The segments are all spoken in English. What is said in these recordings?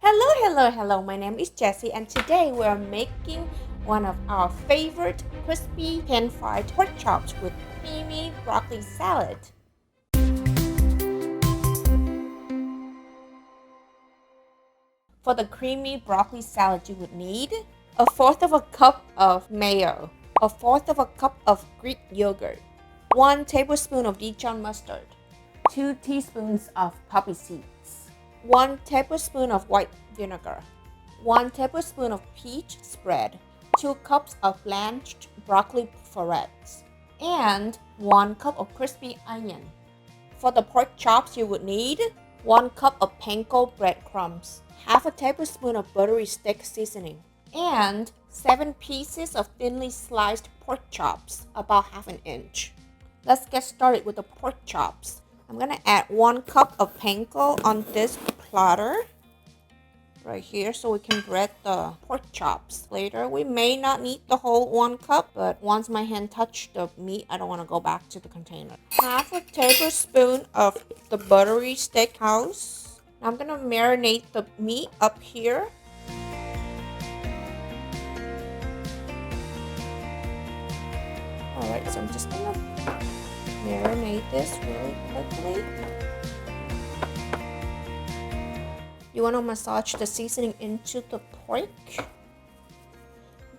Hello, my name is Jessie and today we are making one of our favorite crispy pan-fried pork chops with creamy broccoli salad. For the creamy broccoli salad you would need a fourth of a cup of mayo, a fourth of a cup of Greek yogurt, 1 tablespoon of Dijon mustard, 2 teaspoons of poppy seeds, 1 tablespoon of white vinegar, 1 tablespoon of peach spread, 2 cups of blanched broccoli florets, and 1 cup of crispy onion. For the pork chops you would need 1 cup of Panko breadcrumbs, half a tablespoon of buttery steak seasoning, and 7 pieces of thinly sliced pork chops, about half an inch. Let's get started with the pork chops. I'm gonna add 1 cup of panko on this platter right here so we can bread the pork chops later. We may not need the whole 1 cup, but once my hand touch the meat, I don't want to go back to the container. Half a tablespoon of the Buttery Steakhouse. I'm gonna marinate the meat up here. Alright, so I'm just gonna marinate this really quickly. You want to massage the seasoning into the pork.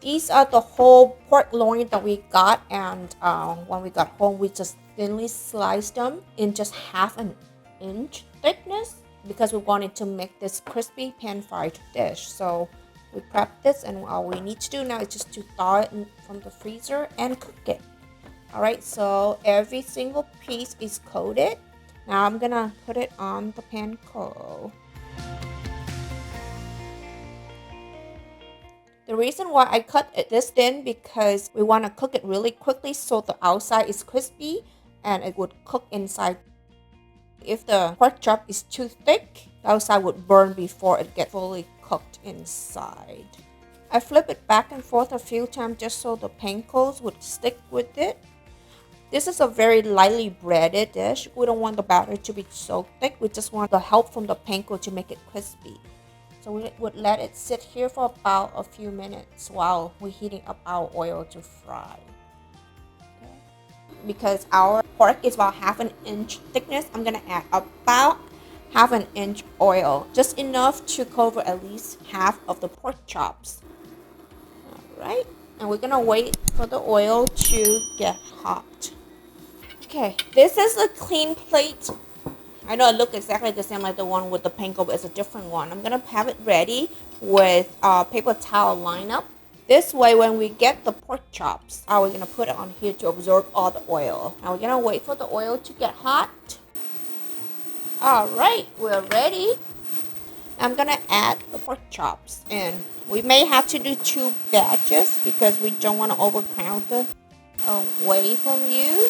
These are the whole pork loin that we got, and when we got home we just thinly sliced them in just half an inch thickness because we wanted to make this crispy pan-fried dish. So we prepped this, and all we need to do now is just to thaw it from the freezer and cook it. Alright, so every single piece is coated. Now I'm gonna put it on the panko. The reason why I cut it this thin because we want to cook it really quickly so the outside is crispy and it would cook inside. If the pork chop is too thick, the outside would burn before it gets fully cooked inside. I flip it back and forth a few times just so the pankos would stick with it. This is a very lightly breaded dish. We don't want the batter to be so thick. We just want the help from the panko to make it crispy. So we would let it sit here for about a few minutes while we're heating up our oil to fry. Okay. Because our pork is about half an inch thickness, I'm gonna add about half an inch oil, just enough to cover at least half of the pork chops. Alright, and we're gonna wait for the oil to get hot. Okay, this is a clean plate. I know it looks exactly the same like the one with the panko, but it's a different one. I'm gonna have it ready with paper towel lineup. This way, when we get the pork chops, we're gonna put it on here to absorb all the oil. Now we're gonna wait for the oil to get hot. Alright, we're ready. I'm gonna add the pork chops, and we may have to do 2 batches because we don't want to overcrowd it away from you.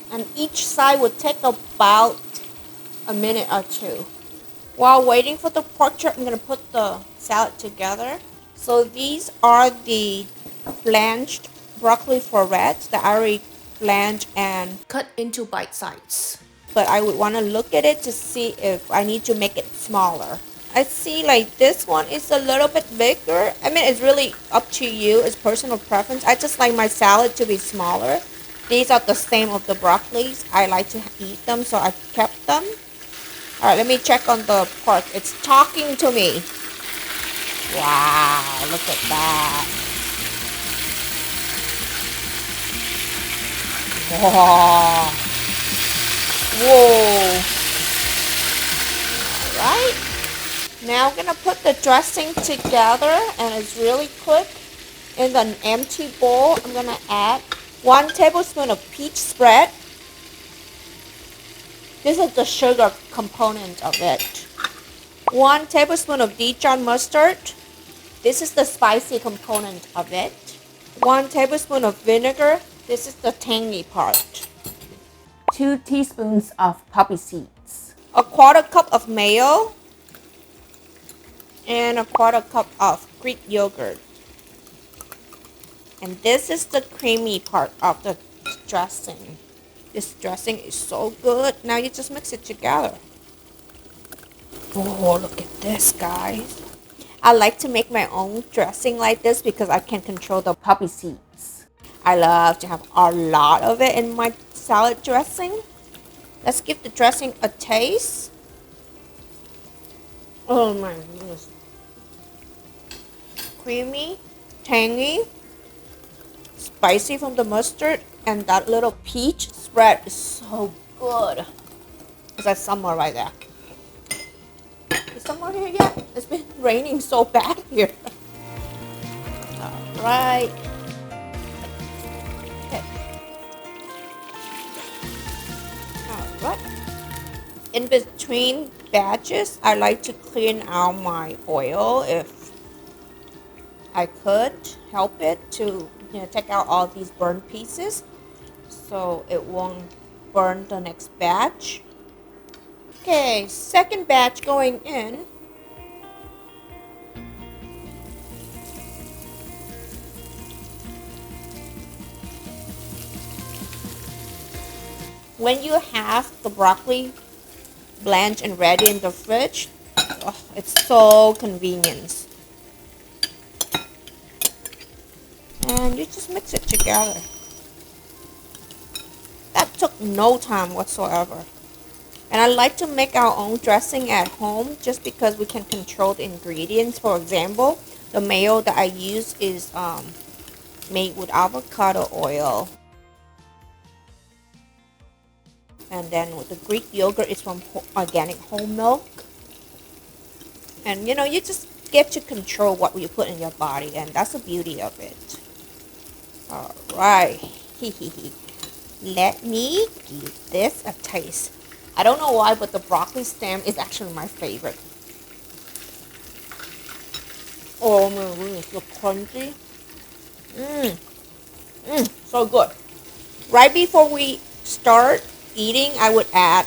And each side would take about a minute or 2. While waiting for the pork chop, I'm going to put the salad together. So these are the blanched broccoli florets that I already blanched and cut into bite sizes. But I would want to look at it to see if I need to make it smaller. I see like this one is a little bit bigger. I mean, it's really up to you. It's personal preference. I just like my salad to be smaller. These are the same of the broccolis. I like to eat them, so I kept them. Alright, let me check on the pork. It's talking to me. Wow, look at that. Whoa. Whoa. Alright. Now I'm going to put the dressing together, and it's really quick. In an empty bowl, I'm going to add 1 tablespoon of peach spread. This is the sugar component of it. 1 tablespoon of Dijon mustard. This is the spicy component of it. 1 tablespoon of vinegar. This is the tangy part. 2 teaspoons of poppy seeds. A 1/4 cup of mayo. And a 1/4 cup of Greek yogurt. And this is the creamy part of the dressing. This dressing is so good. Now you just mix it together. Oh, look at this, guys. I like to make my own dressing like this because I can control the poppy seeds. I love to have a lot of it in my salad dressing. Let's give the dressing a taste. Oh my goodness. Creamy, tangy, spicy from the mustard, and that little peach spread is so good. Is that summer right there? Is summer here yet? It's been raining so bad here. Alright. Okay. Alright. In between batches, I like to clean out my oil if I could help it to take out all these burnt pieces so it won't burn the next batch. Okay, second batch going in. When you have the broccoli blanched and ready in the fridge, oh, it's so convenient. And you just mix it together. That took no time whatsoever. And I like to make our own dressing at home just because we can control the ingredients. For example, the mayo that I use is made with avocado oil. And then with the Greek yogurt is from organic whole milk. And you just get to control what you put in your body, and that's the beauty of it. Alright. Let me give this a taste. I don't know why, but the broccoli stem is actually my favorite. Oh my goodness, so crunchy. So good. Right before we start eating, I would add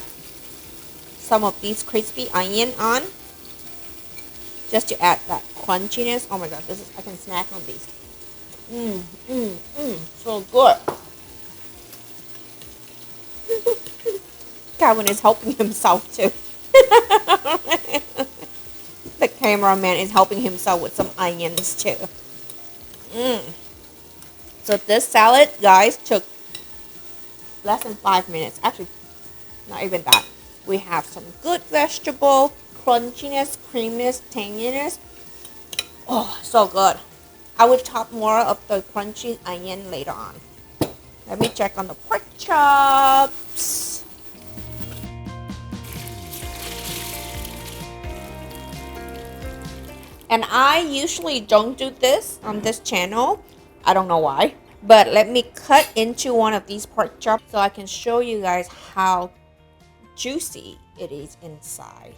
some of these crispy onion on, just to add that crunchiness. Oh my god, I can snack on these. So good. Calvin is helping himself too. The cameraman is helping himself with some onions too. So this salad, guys, took less than 5 minutes. Actually, not even that. We have some good vegetable, crunchiness, creaminess, tanginess. Oh, so good. I will chop more of the crunchy onion later on. Let me check on the pork chops. And I usually don't do this on this channel. I don't know why. But let me cut into one of these pork chops so I can show you guys how juicy it is inside.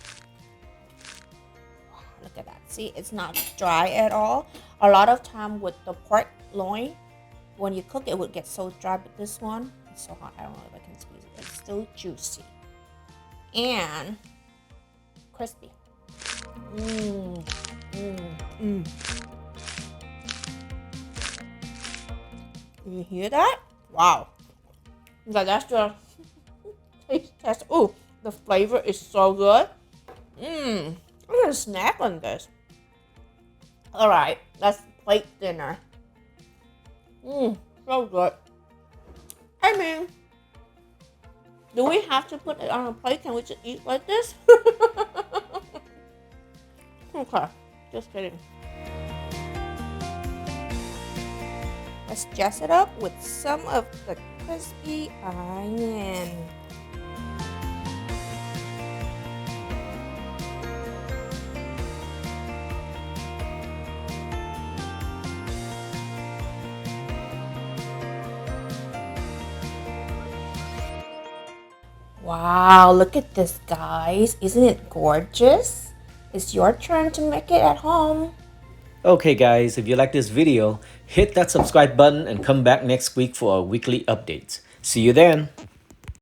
Wow, look at that. See, it's not dry at all. A lot of time with the pork loin, when you cook it would get so dry, but this one, it's so hot. I don't know if I can squeeze it. It's still juicy and crispy. You hear that? Wow. That's the taste test. Oh, the flavor is so good. I'm gonna snack on this. Alright, let's plate dinner. So good. I mean, do we have to put it on a plate? Can we just eat like this? Okay, just kidding. Let's dress it up with some of the crispy onion. Wow, look at this, guys. Isn't it gorgeous? It's your turn to make it at home. Okay guys, if you like this video, hit that subscribe button and come back next week for our weekly updates. See you then!